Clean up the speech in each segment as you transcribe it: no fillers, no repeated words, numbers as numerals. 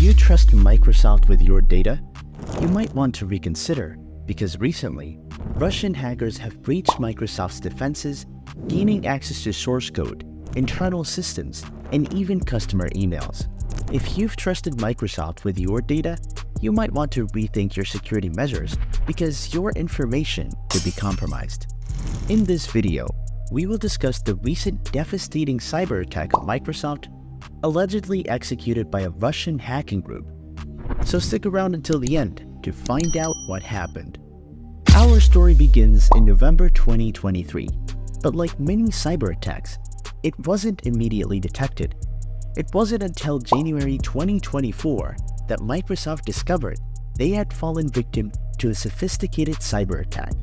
you trust Microsoft with your data? You might want to reconsider, because recently, Russian hackers have breached Microsoft's defenses, gaining access to source code, internal systems, and even customer emails. If you've trusted Microsoft with your data, you might want to rethink your security measures because your information could be compromised. In this video, we will discuss the recent devastating cyber attack on Microsoft, allegedly executed by a Russian hacking group. So stick around until the end to find out what happened. Our story begins in November 2023, but like many cyber attacks, it wasn't immediately detected. It wasn't until January 2024 that Microsoft discovered they had fallen victim to a sophisticated cyber attack.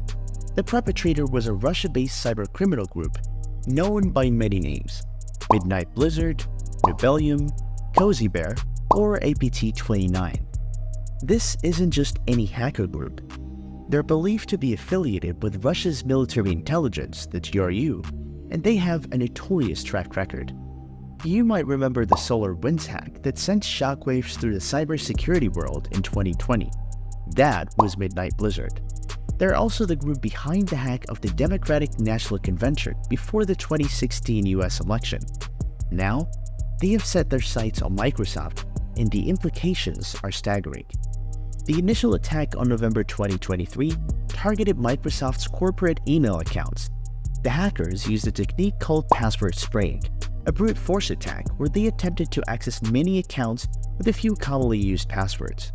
The perpetrator was a Russia-based cybercriminal group known by many names: Midnight Blizzard, Rebellion, Cozy Bear, or APT29. This isn't just any hacker group. They're believed to be affiliated with Russia's military intelligence, the GRU, and they have a notorious track record. You might remember the SolarWinds hack that sent shockwaves through the cybersecurity world in 2020. That was Midnight Blizzard. They're also the group behind the hack of the Democratic National Convention before the 2016 US election. Now, they have set their sights on Microsoft, and the implications are staggering. The initial attack on November 2023 targeted Microsoft's corporate email accounts. The hackers used a technique called password spraying, a brute force attack where they attempted to access many accounts with a few commonly used passwords.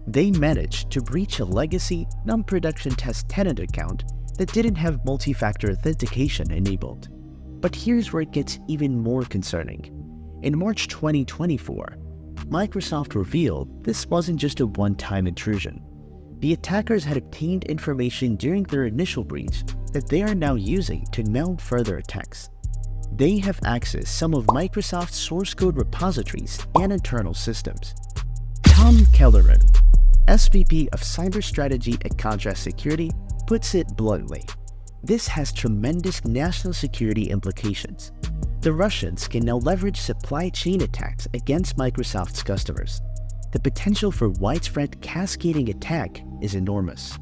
They managed to breach a legacy non-production test tenant account that didn't have multi-factor authentication enabled. But here's where it gets even more concerning. In March 2024, Microsoft revealed this wasn't just a one-time intrusion. The attackers had obtained information during their initial breach that they are now using to mount further attacks. They have accessed some of Microsoft's source code repositories and internal systems. Tom Kelleran, SVP of Cyber Strategy at Contrast Security, puts it bluntly: this has tremendous national security implications. The Russians can now leverage supply chain attacks against Microsoft's customers. The potential for widespread cascading attack is enormous.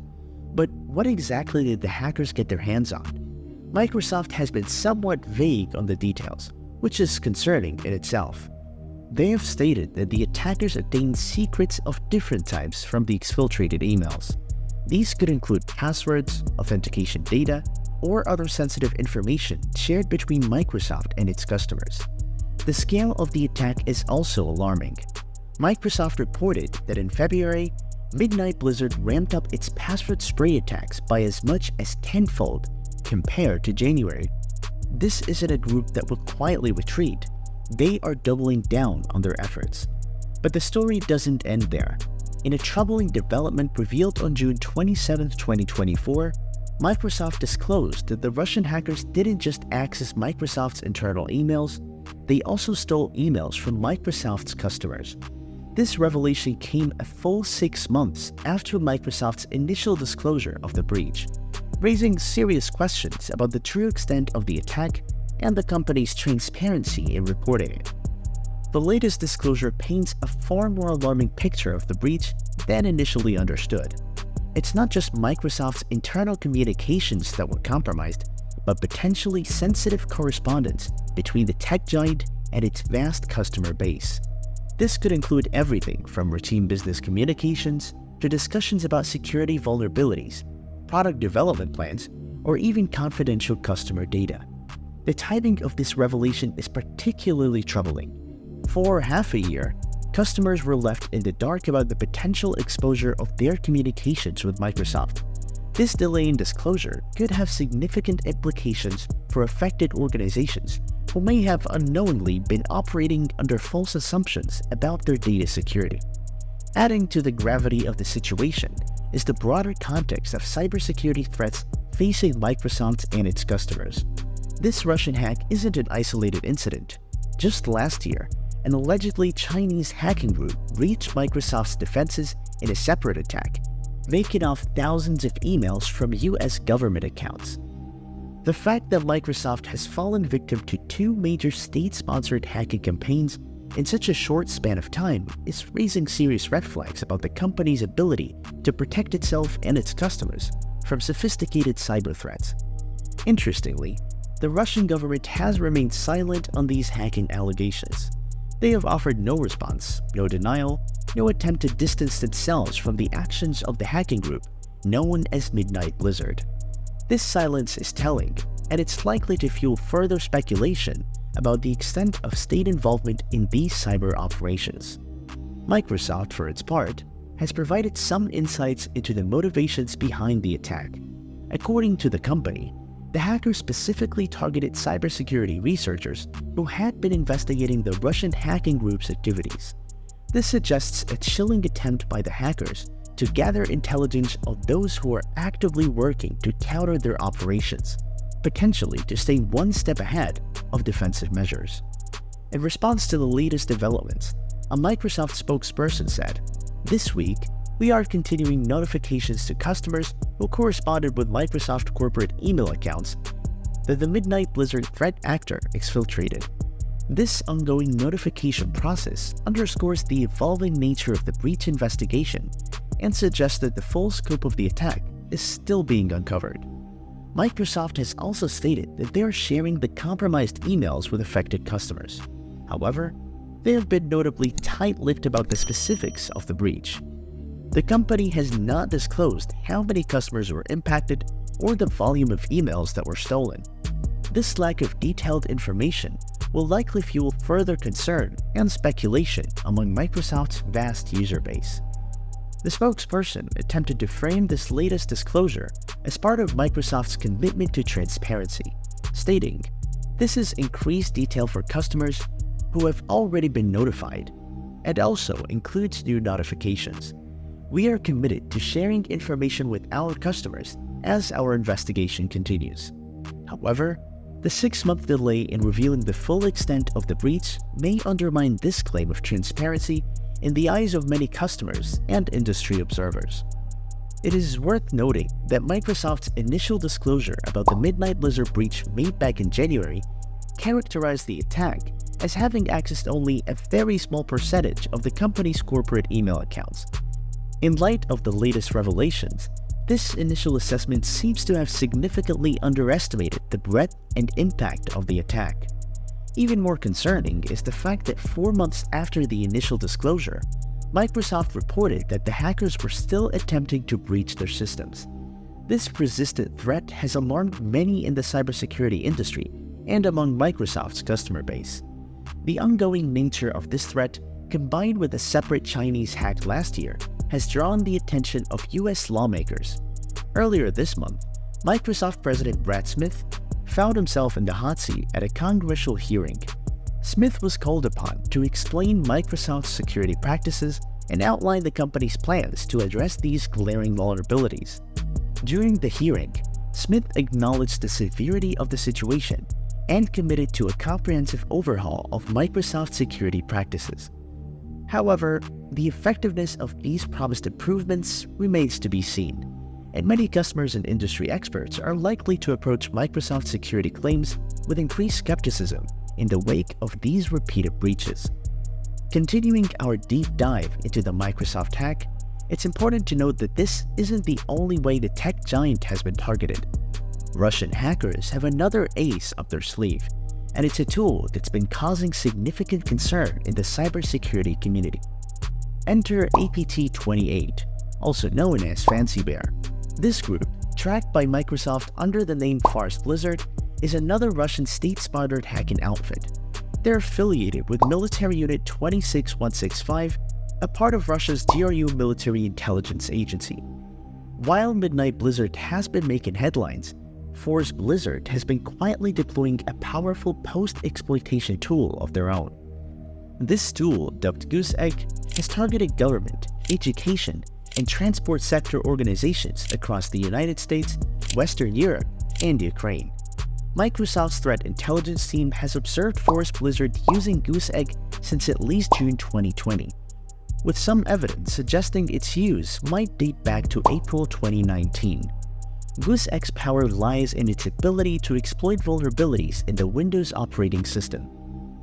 But what exactly did the hackers get their hands on? Microsoft has been somewhat vague on the details, which is concerning in itself. They have stated that the attackers obtained secrets of different types from the exfiltrated emails. These could include passwords, authentication data, or other sensitive information shared between Microsoft and its customers. The scale of the attack is also alarming. Microsoft reported that in February, Midnight Blizzard ramped up its password spray attacks by as much as tenfold compared to January. This isn't a group that will quietly retreat. They are doubling down on their efforts. But the story doesn't end there. In a troubling development revealed on June 27, 2024, Microsoft disclosed that the Russian hackers didn't just access Microsoft's internal emails, they also stole emails from Microsoft's customers. This revelation came a full 6 months after Microsoft's initial disclosure of the breach, raising serious questions about the true extent of the attack and the company's transparency in reporting it. The latest disclosure paints a far more alarming picture of the breach than initially understood. It's not just Microsoft's internal communications that were compromised, but potentially sensitive correspondence between the tech giant and its vast customer base. This could include everything from routine business communications to discussions about security vulnerabilities, product development plans, or even confidential customer data. The timing of this revelation is particularly troubling. For half a year, customers were left in the dark about the potential exposure of their communications with Microsoft. This delay in disclosure could have significant implications for affected organizations who may have unknowingly been operating under false assumptions about their data security. Adding to the gravity of the situation is the broader context of cybersecurity threats facing Microsoft and its customers. This Russian hack isn't an isolated incident. Just last year, an allegedly Chinese hacking group breached Microsoft's defenses in a separate attack, making off thousands of emails from US government accounts. The fact that Microsoft has fallen victim to 2 major state-sponsored hacking campaigns in such a short span of time is raising serious red flags about the company's ability to protect itself and its customers from sophisticated cyber threats. Interestingly, the Russian government has remained silent on these hacking allegations. They have offered no response, no denial, no attempt to distance themselves from the actions of the hacking group known as Midnight Blizzard. This silence is telling, and it's likely to fuel further speculation about the extent of state involvement in these cyber operations. Microsoft, for its part, has provided some insights into the motivations behind the attack. According to the company, the hackers specifically targeted cybersecurity researchers who had been investigating the Russian hacking group's activities. This suggests a chilling attempt by the hackers to gather intelligence of those who are actively working to counter their operations, potentially to stay one step ahead of defensive measures. In response to the latest developments, a Microsoft spokesperson said, "This week, we are continuing notifications to customers who corresponded with Microsoft corporate email accounts that the Midnight Blizzard threat actor exfiltrated. This ongoing notification process underscores the evolving nature of the breach investigation and suggests that the full scope of the attack is still being uncovered." Microsoft has also stated that they are sharing the compromised emails with affected customers. However, they have been notably tight-lipped about the specifics of the breach. The company has not disclosed how many customers were impacted or the volume of emails that were stolen. This lack of detailed information will likely fuel further concern and speculation among Microsoft's vast user base. The spokesperson attempted to frame this latest disclosure as part of Microsoft's commitment to transparency, stating, "This is increased detail for customers who have already been notified, and also includes new notifications. We are committed to sharing information with our customers as our investigation continues." However, the 6-month delay in revealing the full extent of the breach may undermine this claim of transparency in the eyes of many customers and industry observers. It is worth noting that Microsoft's initial disclosure about the Midnight Blizzard breach made back in January characterized the attack as having accessed only a very small percentage of the company's corporate email accounts. In light of the latest revelations, this initial assessment seems to have significantly underestimated the breadth and impact of the attack. Even more concerning is the fact that 4 months after the initial disclosure, Microsoft reported that the hackers were still attempting to breach their systems. This persistent threat has alarmed many in the cybersecurity industry and among Microsoft's customer base. The ongoing nature of this threat, combined with a separate Chinese hack last year, has drawn the attention of US lawmakers. Earlier this month, Microsoft President Brad Smith found himself in the hot seat at a congressional hearing. Smith was called upon to explain Microsoft's security practices and outline the company's plans to address these glaring vulnerabilities. During the hearing, Smith acknowledged the severity of the situation and committed to a comprehensive overhaul of Microsoft's security practices. However, the effectiveness of these promised improvements remains to be seen, and many customers and industry experts are likely to approach Microsoft's security claims with increased skepticism in the wake of these repeated breaches. Continuing our deep dive into the Microsoft hack, it's important to note that this isn't the only way the tech giant has been targeted. Russian hackers have another ace up their sleeve, and it's a tool that's been causing significant concern in the cybersecurity community. Enter APT28, also known as Fancy Bear. This group, tracked by Microsoft under the name Fars Blizzard, is another Russian state-sponsored hacking outfit. They're affiliated with Military Unit 26165, a part of Russia's GRU military intelligence agency. While Midnight Blizzard has been making headlines, Fars Blizzard has been quietly deploying a powerful post-exploitation tool of their own. This tool, dubbed Goose Egg, has targeted government, education, and transport sector organizations across the United States, Western Europe, and Ukraine. Microsoft's threat intelligence team has observed Fars Blizzard using Goose Egg since at least June 2020, with some evidence suggesting its use might date back to April 2019. Goose Egg's power lies in its ability to exploit vulnerabilities in the Windows operating system.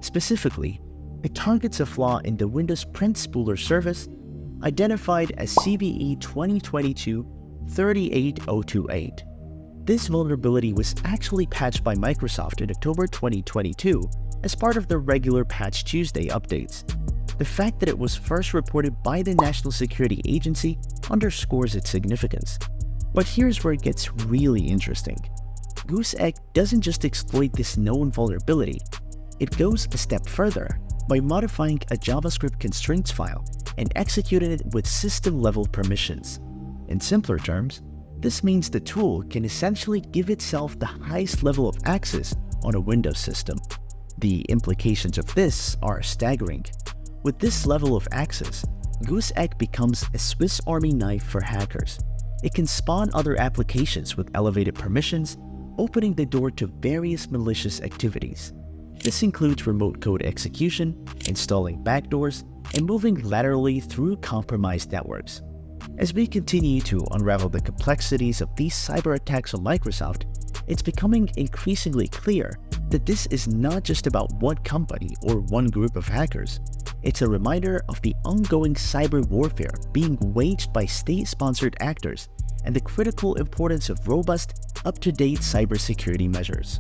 Specifically, It targets a flaw in the Windows print spooler service identified as CVE 2022-38028. This vulnerability was actually patched by Microsoft in October 2022 as part of the regular Patch Tuesday updates. The fact that it was first reported by the National Security Agency underscores its significance. But here's where it gets really interesting. Goose-Egg doesn't just exploit this known vulnerability, it goes a step further by modifying a JavaScript constraints file and executing it with system-level permissions. In simpler terms, this means the tool can essentially give itself the highest level of access on a Windows system. The implications of this are staggering. With this level of access, Goose-Egg becomes a Swiss Army knife for hackers. It can spawn other applications with elevated permissions, opening the door to various malicious activities. This includes remote code execution, installing backdoors, and moving laterally through compromised networks. As we continue to unravel the complexities of these cyber attacks on Microsoft, it's becoming increasingly clear that this is not just about one company or one group of hackers. It's a reminder of the ongoing cyber warfare being waged by state-sponsored actors and the critical importance of robust, up-to-date cybersecurity measures.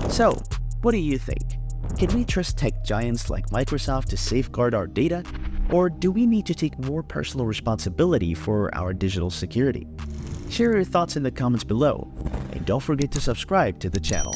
So, what do you think? Can we trust tech giants like Microsoft to safeguard our data? Or do we need to take more personal responsibility for our digital security? Share your thoughts in the comments below, and don't forget to subscribe to the channel.